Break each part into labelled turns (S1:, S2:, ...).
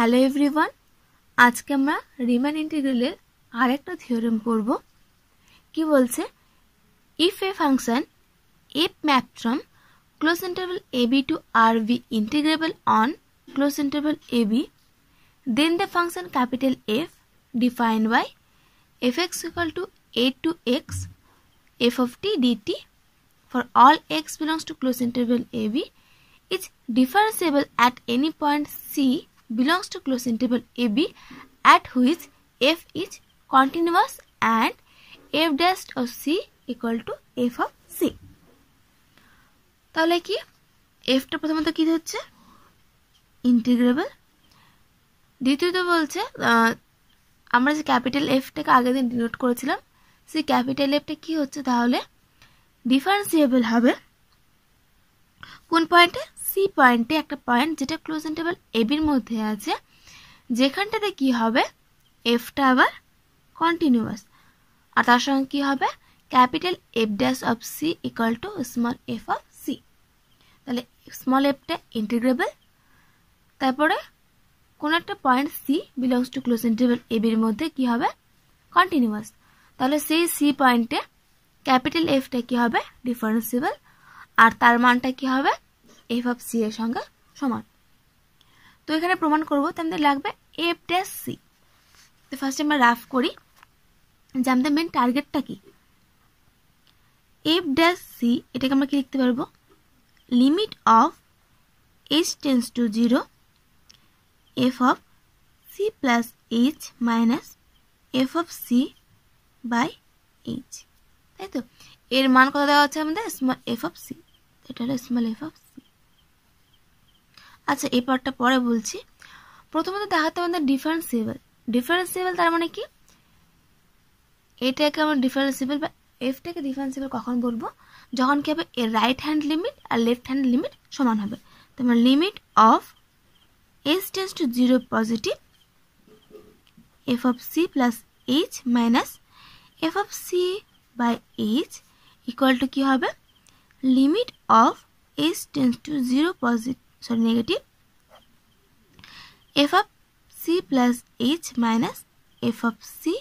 S1: Hello everyone, আজকে আমরা রিমান ইন্টিগ্রালের আরেকটা থিওরেম পড়ব। কি বলছে, if A function F map from close interval ab to rv integrable on close interval ab, then the function capital F defined by fx equal to a to x f of t dt for all x belongs to close interval ab is differentiable at any point c belongs to close interval ab at which f is continuous and f dash of c equal to f of c. তাহলে কি এফটা প্রথমত কি হচ্ছে integrable, দ্বিতীয়ত বলছে আমরা যে capital এফটাকে আগের দিন ডিনোট করেছিলাম সেই ক্যাপিটাল এফটা কি হচ্ছে তাহলে ডিফারেন্সিয়েবল হবে কোন পয়েন্টে, সি পয়েন্টে, একটা পয়েন্ট যেটা ক্লোজ ইন্টারভ্যাল এবির মধ্যে আছে, যেখানটাতে কি হবে এফটা আবার কন্টিনিউয়াস আর তার সঙ্গে কি হবে capital F dash of C equal to small F of C. তাহলে স্মল এফটা ইন্টিগ্রেবল, তারপরে কোন একটা point C belongs to close interval এবির মধ্যে কি হবে কন্টিনিউয়াস, তাহলে সেই সি পয়েন্টে ক্যাপিটাল এফটা কি হবে ডিফারেন্সিয়েবল আর তার মানটা কি হবে এফ অফ সি এর সঙ্গে সমান। তো এখানে প্রমাণ করবো তো আমাদের লাগবে এফ ড্যাশ সি। তো ফার্স্ট আমরা রাফ করি যে আমাদের মেন টার্গেটটা কি, এফ ড্যাশ সি এটাকে আমরা কি লিখতে পারবো limit of H tends to 0 f of C plus H minus F of C by h, তাই তো। এর মান কত দেওয়া হচ্ছে আমাদের স্মল এফ অফ সি, এটা হলো স্মল এফ অফ সি। আচ্ছা এই পার্টটা পরে বলছি, প্রথমত দেখাতে আমাদের ডিফারেন্সিয়েবল। ডিফারেন্সিয়েবল তার মানে কি, এটাকে আমরা ডিফারেন্সিয়েবল বা এফটাকে ডিফারেন্সিয়েবল কখন বলবো যখন কি হবে এর রাইট হ্যান্ড লিমিট আর লেফট হ্যান্ড লিমিট সমান হবে। তোমার limit of H tends to 0 positive F of C plus H minus F of C by H equal to কি হবে limit of H tends to 0 positive negative F of C plus H minus F of C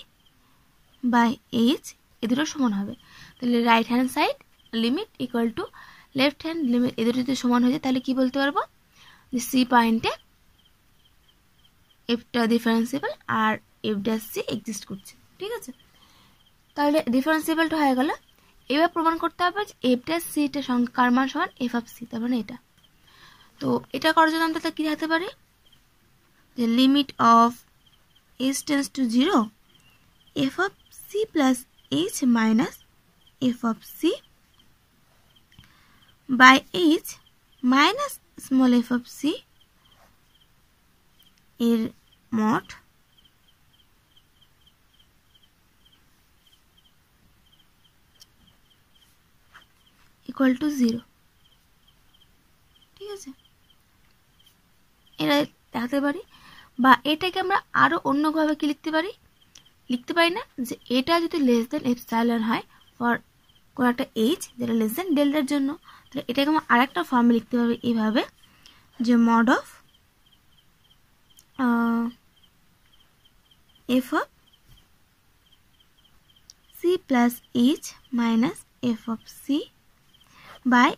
S1: by H, এ দুটো সমান হবে। তাহলে right hand side limit equal to left hand limit, এ দুটো যদি সমান হয়ে যায় তাহলে কি বলতে পারবো যে সি পয়েন্টে এফটা ডিফারেন্সিয়েবল আর এফ ড্যাশ সি এক্সিস্ট করছে, ঠিক আছে। তাহলে ডিফারেন্সিয়েবলটা হয়ে গেল। এবার প্রমাণ করতে হবে যে এফ ড্যাশ সি টা কার মান সমান এফ অফ সি, তার মানে এটা। তো এটা করার জন্য আমরা কি দেখাতে পারি যে limit of H tends to 0 f of C plus H minus F of C by H minus small F of c এর মড ইকুয়াল টু 0, ঠিক আছে। এটা দেখাতে পারি বা এটাকে আমরা আরো অন্যভাবে কি লিখতে পারি না যে এটা যদি লেস দেন এপসাইলন হয় ফর কোন একটা এইচ যেটা লেস দেন ডেল্টার জন্য, তাহলে এটাকে আমরা আরেকটা ফর্মে লিখতে পারবো এইভাবে যে mod of F of C plus H minus F of C by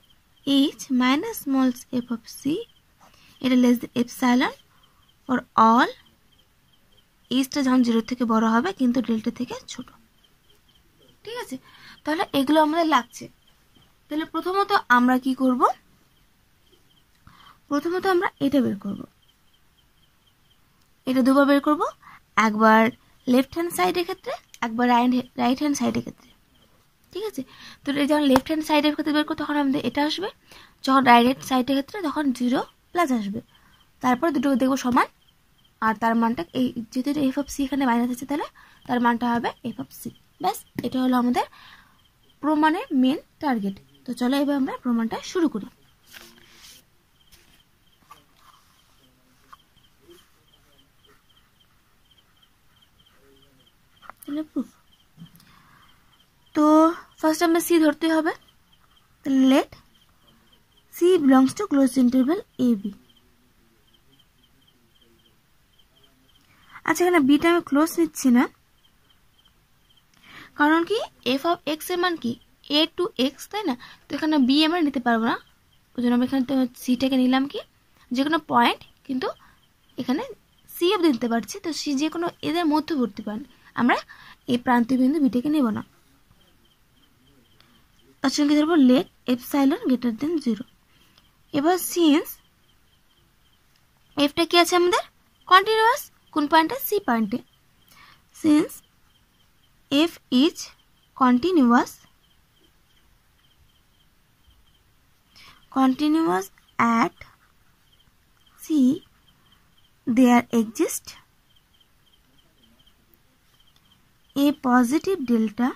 S1: H minus small F of C, এটা less than epsilon for all এইচটা যখন 0 থেকে বড় হবে কিন্তু ডেল্টা থেকে ছোট, ঠিক আছে। তাহলে এগুলো আমাদের লাগছে। তাহলে প্রথমত আমরা কি করব, প্রথমত আমরা এটা বের করব, এটা দুবার বের করব, একবার লেফট হ্যান্ড সাইডের ক্ষেত্রে একবার রাইট হ্যান্ড সাইডের ক্ষেত্রে, ঠিক আছে। তো যখন লেফট হ্যান্ড সাইডের ক্ষেত্রে বের করবো তখন আমাদের এটা আসবে, যখন রাইট হ্যান্ড সাইডের ক্ষেত্রে তখন 0 প্লাস আসবে, তারপর দুটো দেখবো সমান আর তার মানটা এই যেহেতু এফ অফ সি এখানে মাইনাস আছে তাহলে তার মানটা হবে এফ অফ সি। ব্যাস, এটা হলো আমাদের প্রমাণের মেন টার্গেট। তো চলো এবার আমরা প্রমাণটা শুরু করি। তো ফার্স্ট আমরা সি ধরতে হবে, তাহলে let c belongs to close interval a b. আচ্ছা এখানে বিটা আমি ক্লোজ নিচ্ছি না, কারণ কি এফ অফ এক্স এর মান কি এ টু এক্স, তাই না? তো এখানে বি আমরা নিতে পারবো না, ওই জন্য আমরা এখানে সিটাকে নিলাম কি যে কোনো পয়েন্ট, কিন্তু এখানে সি অব্দি নিতে পারছি, তো সি যে কোনো এদের মধ্যবর্তী পয়েন্ট, আমরা এই প্রান্তীয় বিন্দু বিটাকে নেব না। তার সঙ্গে ধরবো লেট এপসাইলন গ্রেটার দেন 0। এবার সিন্স এফটা কি আছে আমাদের কন্টিনিউয়াস, কোন পয়েন্টে সি পয়েন্টে, since f is continuous at C, there exists a positive delta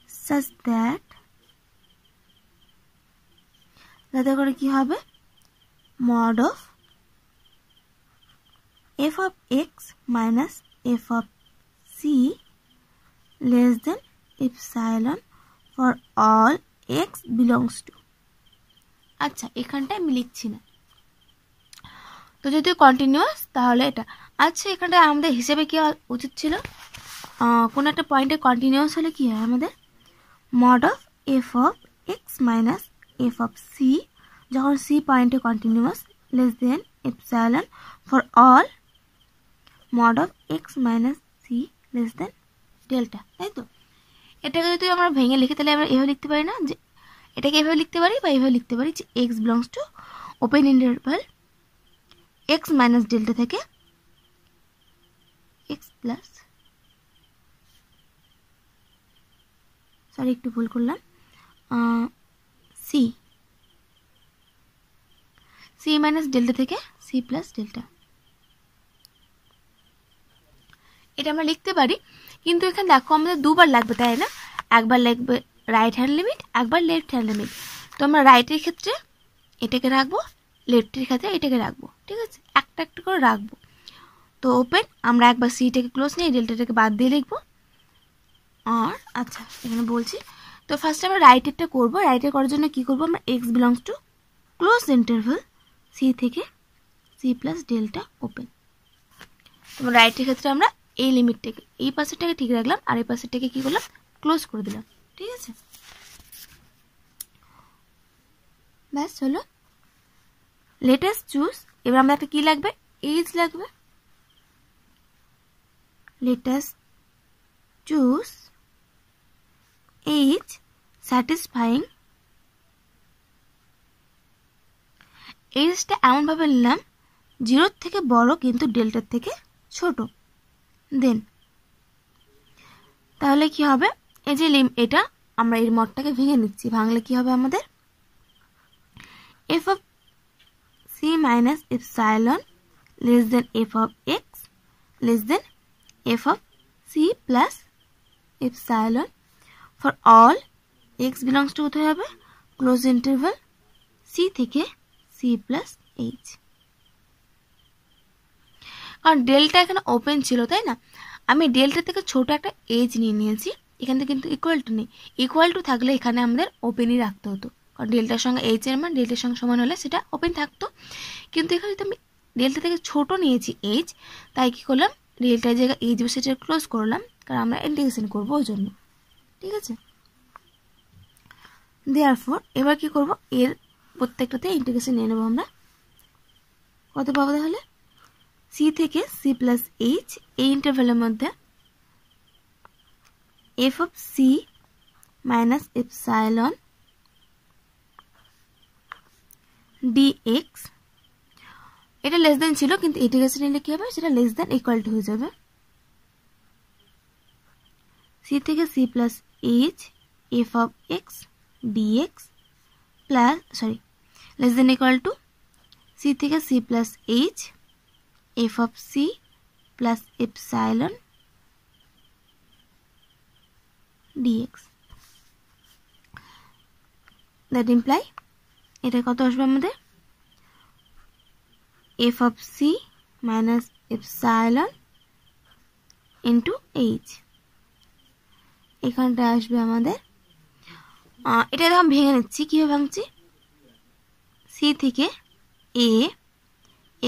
S1: such that যাতে করে কি হবে mod of f of x minus f of c less than epsilon for all x belongs to। আচ্ছা এখানটা আমি লিখছি না, তো যদি কন্টিনিউয়াস তাহলে এটা। আচ্ছা এখানটা আমাদের হিসেবে কি উচিত ছিল, কোনো একটা পয়েন্টে কন্টিনিউয়াস হলে কি হয় আমাদের mod of f of x minus f of c, যখন c পয়েন্টে continuous less than epsilon for all mod of x minus c less than delta, তাই তো? এটাকে যদি আমরা ভেঙে লিখি তাহলে আমরা এভাবে লিখতে পারি না, যে এটাকে এভাবে লিখতে পারি বা এভাবে লিখতে পারি যে x belongs to open interval x minus delta থেকে x প্লাস, সরি একটু ভুল করলাম, সি মাইনাস ডেল্টা থেকে সি প্লাস ডেল্টা, এটা আমরা লিখতে পারি। কিন্তু এখানে দেখো আমাদের দুবার লাগবে, তাই না? একবার লাগবে রাইট হ্যান্ড লিমিট, একবার লেফট হ্যান্ড লিমিট। তো আমরা রাইটের ক্ষেত্রে এটাকে রাখবো, লেফটের ক্ষেত্রে এটাকে রাখবো, ঠিক আছে? একটা একটা করে রাখবো। তো ওপেন আমরা একবার সিটাকে ক্লোজ নিয়ে ডেল্টাটাকে বাদ দিয়ে লিখবো। আর আচ্ছা এখানে বলছি, তো ফার্স্টে আমরা রাইটেরটা করবো। রাইটের করার জন্য কি করবো, আমরা x belongs to close interval c থেকে সি প্লাস ডেল্টা ওপেন। তো রাইটের ক্ষেত্রে আমরা এই লিমিটটাকে এই পাশেরটাকে ঠিক রাখলাম, আর এই পাশেরটাকে কি করলাম ক্লোজ করে দিলাম, ঠিক আছে? ব্যাস হলো। লেটেস্ট চুজ, এবার আমরা একটা কি লাগবে, এজ লাগবে। লেটেস্ট চুজ এজ স্যাটিসফাইং, এজটা এমনভাবে নিলাম 0 থেকে বড় কিন্তু ডেল্টার থেকে ছোট। দেন তাহলে কি হবে, এই যে এটা আমরা এর মডটাকে ভেঙে নিচ্ছি, ভাঙলে কি হবে আমাদের f of c minus epsilon less than f of x less than f of c plus epsilon for all x belongs to হতে হবে ক্লোজ ইন্টারভাল c থেকে c plus h। কারণ ডেল্টা এখানে ওপেন ছিল, তাই না? আমি ডেল্টা থেকে ছোট একটা এজ নিয়ে নিয়েছি, এখান থেকে কিন্তু ইকুয়াল টু নেই। ইকুয়াল টু থাকলে এখানে আমাদের ওপেনই রাখতে হতো, কারণ ডেল্টার সঙ্গে এইচ এর মান ডেল্টার সঙ্গে সমান হলে সেটা ওপেন থাকতো। কিন্তু এখানে যদি আমি ডেল্টা থেকে ছোট নিয়েছি এইচ, তাই কি করলাম ডেল্টার জায়গায় এইচ বসে সেটা ক্লোজ করলাম, কারণ আমরা ইন্টিগ্রেশন করবো ওই জন্য, ঠিক আছে? দেয়ারফর এবার কি করব, এর প্রত্যেকটাতে ইন্টিগ্রেশন নিয়ে নেবো আমরা। কত পাবো তাহলে, সি থেকে সি প্লাস এইচ, এই ইন্টারভ্যালের মধ্যে f of C minus epsilon dx, এটা লেস দেন ছিল, কিন্তু ইন্টিগ্রেশন নিলে কি হবে সেটা লেস দেন ইকুয়াল টু হয়ে যাবে। সি থেকে C plus H F of x dx plus sorry less than equal to C থেকে C plus H F of C plus epsilon dx. That imply এটা কত আসবে আমাদের, F of C minus epsilon into H. এখানটা আসবে আমাদের, এটা এখন ভেঙে নিচ্ছি, কীভাবে ভাঙছি, সি থেকে A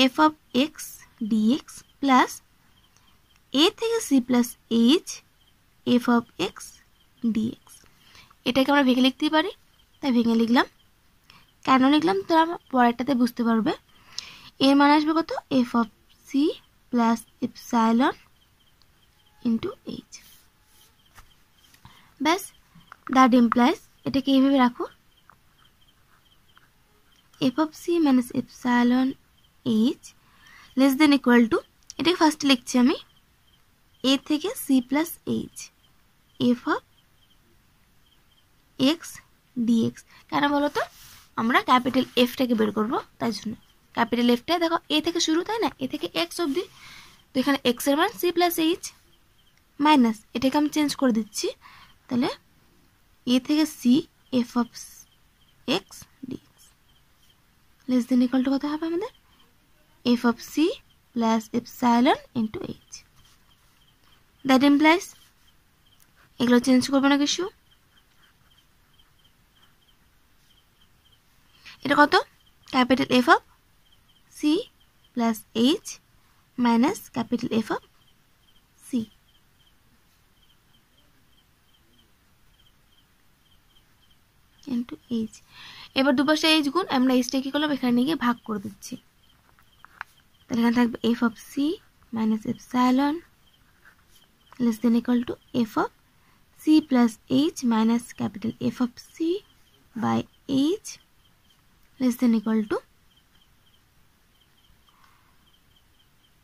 S1: F of x dx plus A থেকে C plus H F of x dx. এটাকে আমরা ভেঙে লিখতেই পারি, তাই ভেঙে লিখলাম। কেন লিখলাম তোরা পরেরটাতে বুঝতে পারবে। এর মান আসবে কত, f of C plus epsilon into h. ব্যাস, দ্যাট ইমপ্লাইজ, এটাকে এইভাবে রাখো, f of C minus epsilon h less than equal to, এটাকে ফার্স্টে লিখছি আমি, এ থেকে C plus H F of x dx. কেন বলো তো, আমরা ক্যাপিটাল এফটাকে বের করবো, তাই জন্য ক্যাপিটাল এফটা দেখো এ থেকে শুরু, তাই না, এ থেকে এক্স অবধি। তো এখানে এক্স এর মান সি প্লাস এইচ মাইনাস, এটাকে আমি চেঞ্জ করে দিচ্ছি, তাহলে এ থেকে C F of x dx less than equal to কত হবে আমাদের, F of C plus epsilon into h. That implies, এগুলো চেঞ্জ করবো না কিছু। এটা কত, capital f of C plus H minus capital f of c into h. এবার দুপাশে এইচ গুণ, আমরা এইচটা কি করলাম, এখানে নিয়ে ভাগ করে দিচ্ছি, তাহলে এখানে থাকবে f of C minus epsilon less than equal to f of C plus H minus capital f of C by h less than equal to,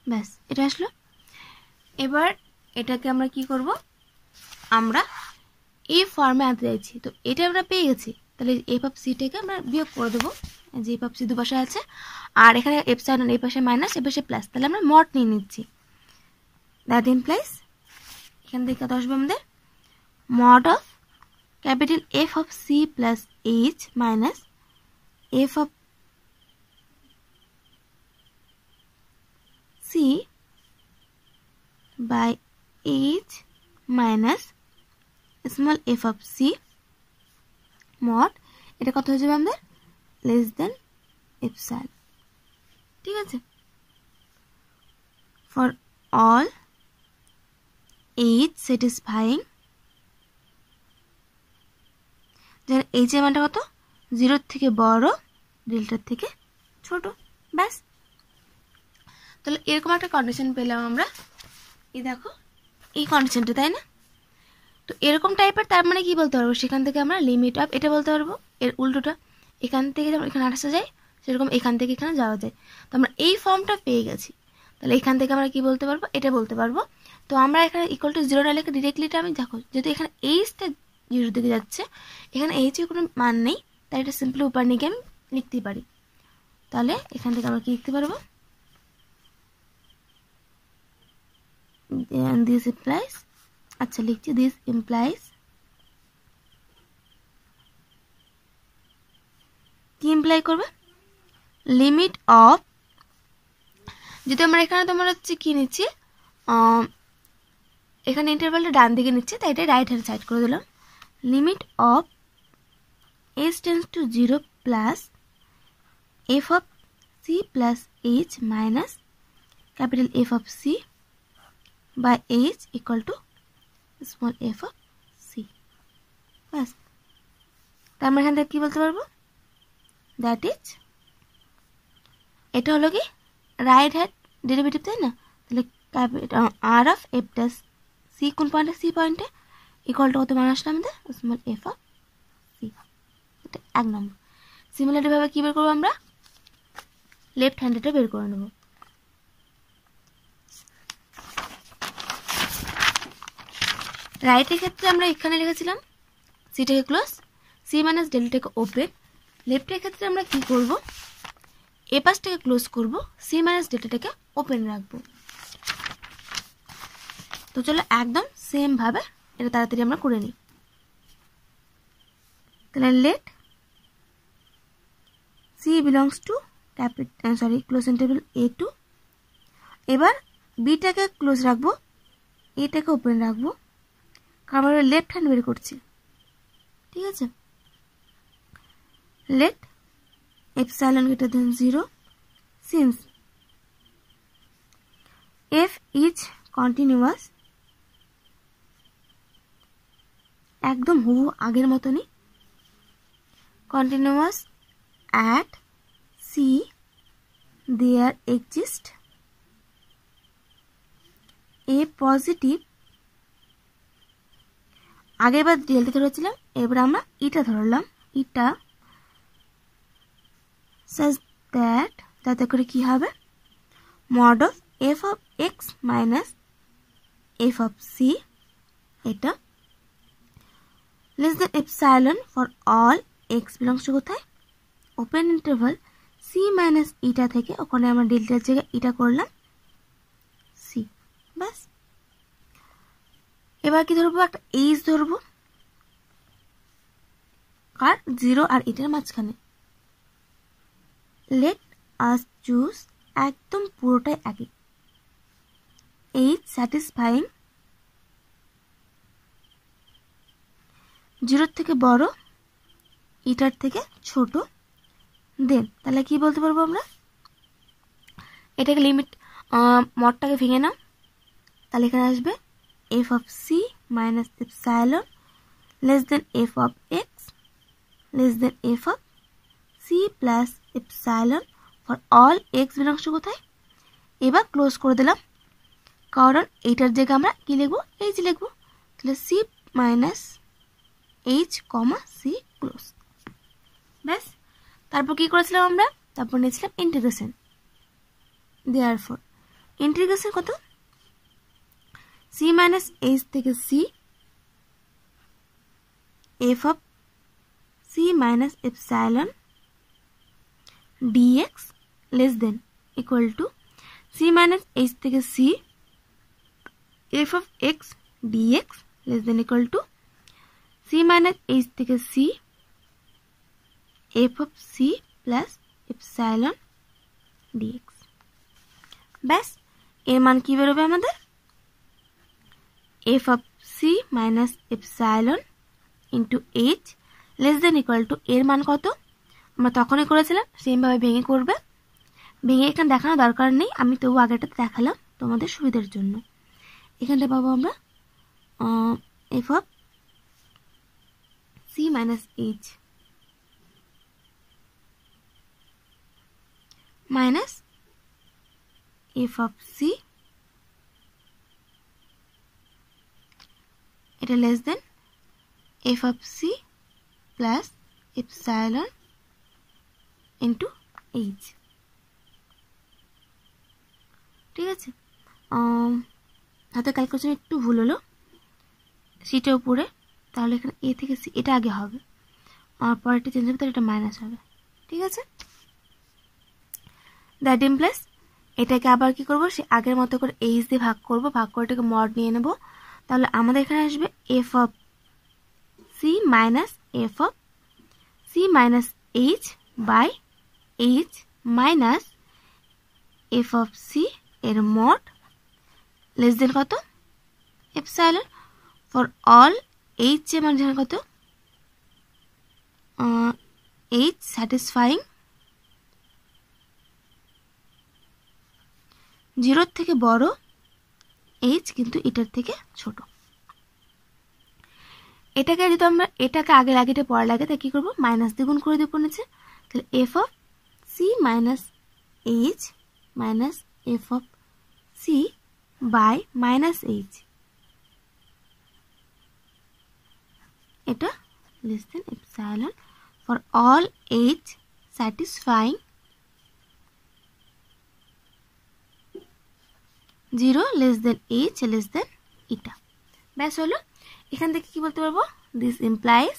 S1: ব্যাস এটা আসলো। এবার এটাকে আমরা কি করব, আমরা এই ফর্মে আনতে চাইছি, তো এটা আমরা পেয়ে গেছি, তাহলে এফ অফ সিটাকে আমরা বিয়োগ করে দেবো, যে এফ অফ সি দুপাশে আছে, আর এখানে এপসাইলন এই পাশে মাইনাস এ পাশে প্লাস, তাহলে আমরা মড নিয়ে নিচ্ছি। দ্যাট ইমপ্লাইজ, এখান থেকে কত আসবে আমাদের, mod of capital f of C plus H minus F of C by H minus small F of c mod, এটা কত হয়ে যাবে আমাদের, লেস দেন এপসাইলন। ঠিক আছে, ফর অল এইচ স্যাটিসফাইং, যেন এইচ এর মানটা কত, 0 থেকে বড় ডেল্টার থেকে ছোট। ব্যাস, তাহলে এরকম একটা কন্ডিশন পেলাম আমরা, এই দেখো এই কন্ডিশনটা, তাই না। তো এরকম টাইপের, তার মানে কি বলতে পারবো, সেখান থেকে আমরা লিমিট অফ এটা বলতে পারবো, এর উল্টোটা, এখান থেকে যেমন এখানে আসা যায় সেরকম এখান থেকে এখানে যাওয়া যায়। তো আমরা এই ফর্মটা পেয়ে গেছি, তাহলে এখান থেকে আমরা কি বলতে পারবো, এটা বলতে পারবো। তো আমরা এখানে ইকুয়াল টু 0 না লিখে ডিরেক্টলি এটা আমি দেখো, যেহেতু এখানে এইচটা 0 দিকে যাচ্ছে, এখানে এইচ এর কোনো মান নেই, তাই এটা সিম্পলি উপর নিয়ে আমি লিখতেই পারি। তাহলে এখান থেকে আমরা কি লিখতে পারবো, দিস ইমপ্লাইজ, আচ্ছা লিখছি, দিস ইমপ্লাইজ, কি ইমপ্লাই করবে, লিমিট অফ, যদি আমরা এখানে তোমার হচ্ছে কি নিচ্ছি, এখানে ইন্টারভ্যালটা ডান দিকে নিচ্ছে, তাই এটা রাইট হ্যান্ড সাইড করে দিলাম, limit of s tends to 0 plus f of C plus H minus capital f of C by H equal to small F of c. ব্যাস, তার আমরা এখান থেকে কি বলতে পারবো, দ্যাট ইজ, এটা হলো কি রাইট হ্যান্ড ডেরিভেটিভ, তাই না, তাহলে capital r of f plus c কোন পয়েন্টে, সি পয়েন্টে, ইকুয়াল টু কত মান আসলে আমাদের, স্মল এফ অফ সি। এটা 1 নম্বর। সিমিলারলি ভাবে কি বের করবো আমরা, লেফট হ্যান্ডেডটা বের করে নেব। রাইটের ক্ষেত্রে আমরা এখানে লিখেছিলাম সিটাকে ক্লোজ, সি মাইনাস ডেল্টাকে ওপেন। লেফটের ক্ষেত্রে আমরা কি করব, এ পাশটাকে ক্লোজ করব, সি মাইনাস ডেল্টাটাকে ওপেন রাখবো। তো চলো একদম সেম ভাবে এটা তাড়াতাড়ি আমরা করে নিই। তাহলে let c belongs to close interval A2। এবার বিটাকে ক্লোজ রাখবো, এটাকে ওপেন রাখবো, কারণ আমরা লেফট হ্যান্ড বের করছি। ঠিক আছে, let epsilon greater than 0 since f is continuous, একদম হুবহু আগের মতনই, continuous at c there exist a positive, আগেরবার ডেল্টা ধরেছিলাম, এবার আমরা ইটা ধরলাম, ইটা such that, যাতে করে কি হবে, mod of f of x minus f of c, এটা less than epsilon for all x belongs to কোথায়, ওপেন ইন্টারভাল c মাইনাস ইটা থেকে, ওখানে আমরা ডেল্টার জায়গায় ইটা করলাম c, ব্যাস। এবার কি ধরবো, একটা এইচ ধরবো, কার, 0 আর ইটার মাঝখানে। লেট আস চুজ, একদম পুরোটাই একই, এইচ স্যাটিসফাইং 0 থেকে বড়, ইটার থেকে ছোট, দেন তাহলে কি বলতে পারবো আমরা, এটাকে লিমিট মডটাকে ভেঙে নাও, তাহলে এখানে আসবে f of C minus epsilon less than F of x less than F of C plus epsilon for all x belongs to কোথায়, এবার ক্লোজ করে দিলাম, কারণ এইটার জায়গায় আমরা কি লিখবো, এইচ লিখবো, তাহলে C minus H comma C close, ব্যাস। তারপর কি করেছিলাম আমরা, তারপর নিয়েছিলাম ইন্টিগ্রেশন, দেয়ারফর ইন্টিগ্রেশন কত, সি মাইনাস এইচ থেকে C F of C minus epsilon dx less than equal to C minus H থেকে C F of x dx less than equal to C minus H থেকে C F of C plus epsilon dx, ব্যাস। এর মান কি বেরোবে আমাদের, F of C minus epsilon into H less than equal two, এর মান কত আমরা তখনই করেছিলাম, সেমভাবে ভেঙে করবে, ভেঙে এখানে দেখানো দরকার নেই, আমি তবু আগেটাতে দেখালাম তোমাদের সুবিধার জন্য। এখানটা পাবো আমরা F of C minus H minus F of C, এটা less than F of C plus epsilon into H, ঠিক আছে। হাতে ক্যালকুলেশন একটু ভুল হলো, সিটা উপরে, তাহলে এখানে এ থেকে সি এটা আগে হবে, আর পরেরটা চেঞ্জ হবে, তাহলে এটা মাইনাস হবে, ঠিক আছে। দ্যাট ইমপ্লাইজ এটাকে আবার কি করবো, সে আগের মতো করে এইচ দিয়ে ভাগ করবো, ভাগ করে এটাকে মড নিয়ে নেবো, তাহলে আমাদের এখানে আসবে f of C minus F of C minus h by H minus F of c এর মড লেস দেন কত, এপসাইলন ফর অল এইচ এর মান জানা কত, এইচ স্যাটিসফাইং 0 থেকে বড়, এইচ কিন্তু এটার থেকে ছোট। এটাকে যদি আমরা এটাকে আগে লাগিয়ে পরে লাগে, তাই কি করবো, মাইনাস দ্বিগুণ করে দিব নিচে, তাহলে F of C minus H minus F of C by minus H, এটা less than epsilon for all H satisfying 0 less than H less than eta, ব্যাস হলো। এখান থেকে কি বলতে পারবো, দিস ইমপ্লাইজ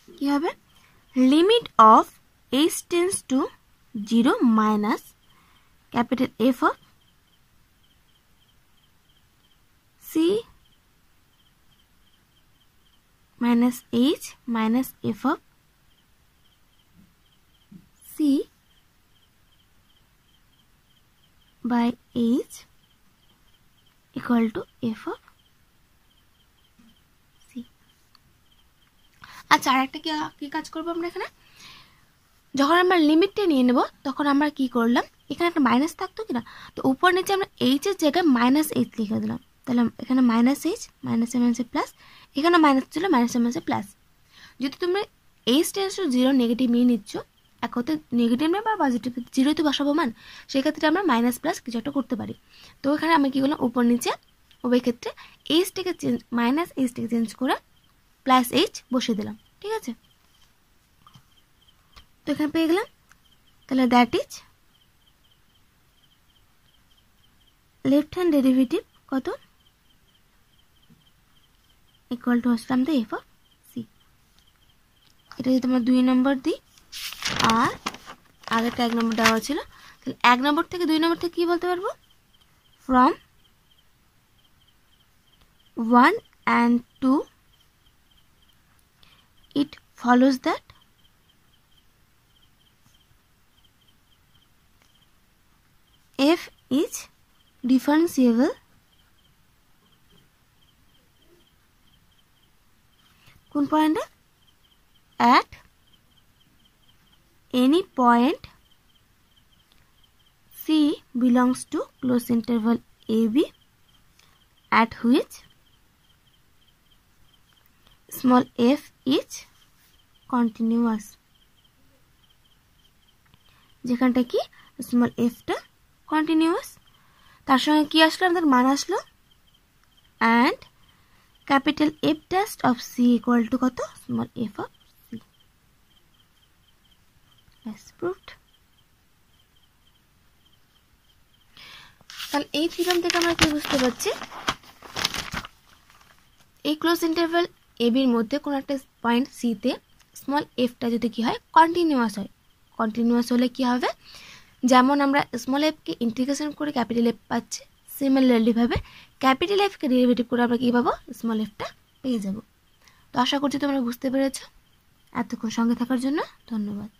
S1: কি হবে, limit of H tends to 0 minus capital f of C minus H minus F of c by h equal to f of c। আচ্ছা, আর একটা কি কাজ করবো আমরা এখানে, যখন আমরা লিমিটটা নিয়ে নেব তখন আমরা কি করলাম, এখানে একটা মাইনাস থাকতো কিনা, তো উপর নিচে আমরা এইচের জায়গায় -h লিখে দিলাম। তাহলে এখানে -h, মাইনাসে মাইনাসে প্লাস, এখানে মাইনাস ছিল, মাইনাসে মাইনাসে প্লাস। যদি তুমি h টেন্স টু 0 নেগেটিভ নিয়ে নিচ্ছ, এক হতে নেগেটিভ নেই বা পজিটিভ, 0 তো বসাবো মান, সেক্ষেত্রে আমরা মাইনাস প্লাস কিছু একটা করতে পারি। তো এখানে আমি কী করলাম, উপর নিচে উভয় ক্ষেত্রে এইচটাকে চেঞ্জ, -h চেঞ্জ করে +h বসিয়ে দিলাম। ঠিক আছে, তো এখানে পেয়ে গেলাম। তাহলে that is left hand derivative কত, ইকুয়াল টু আসলাম তো f অফ c। এটা যদি তোমরা 2 নম্বর দিই, আর আগেরটা 1 নম্বর দেওয়া ছিল, তাহলে 1 নম্বর থেকে 2 নম্বর থেকে কী বলতে পারবো, from 1 and 2 it follows that f is differentiable কোন পয়েন্টে, at any point c belongs to closed interval ab at which small f is continuous। যেখানটা কি স্মল এফটা কন্টিনিউয়াস, তার সঙ্গে কি আসলো, আমাদের মান আসলো, and capital F dash of C equal to কত, small F of C. Proved. তাহলে এই থিওরাম থেকে আমরা কি বুঝতে পারছি, এই ক্লোজ ইন্টারভ্যাল এবির মধ্যে কোনো একটা পয়েন্ট সিতে স্মল এফটা যদি কি হয়, কন্টিনিউয়াস হয়। কন্টিনিউয়াস হলে কি হবে, যেমন আমরা স্মল এফকে ইন্টিগ্রেশন করে ক্যাপিটাল এফ পাচ্ছি, সিমিলারলি ভাবে ক্যাপিটাল এফকে ডেরিভেটিভ করে আমরা কী পাবো, স্মল এফটা পেয়ে যাব। তো আশা করছি তোমরা বুঝতে পেরেছ। এতক্ষণ সঙ্গে থাকার জন্য ধন্যবাদ।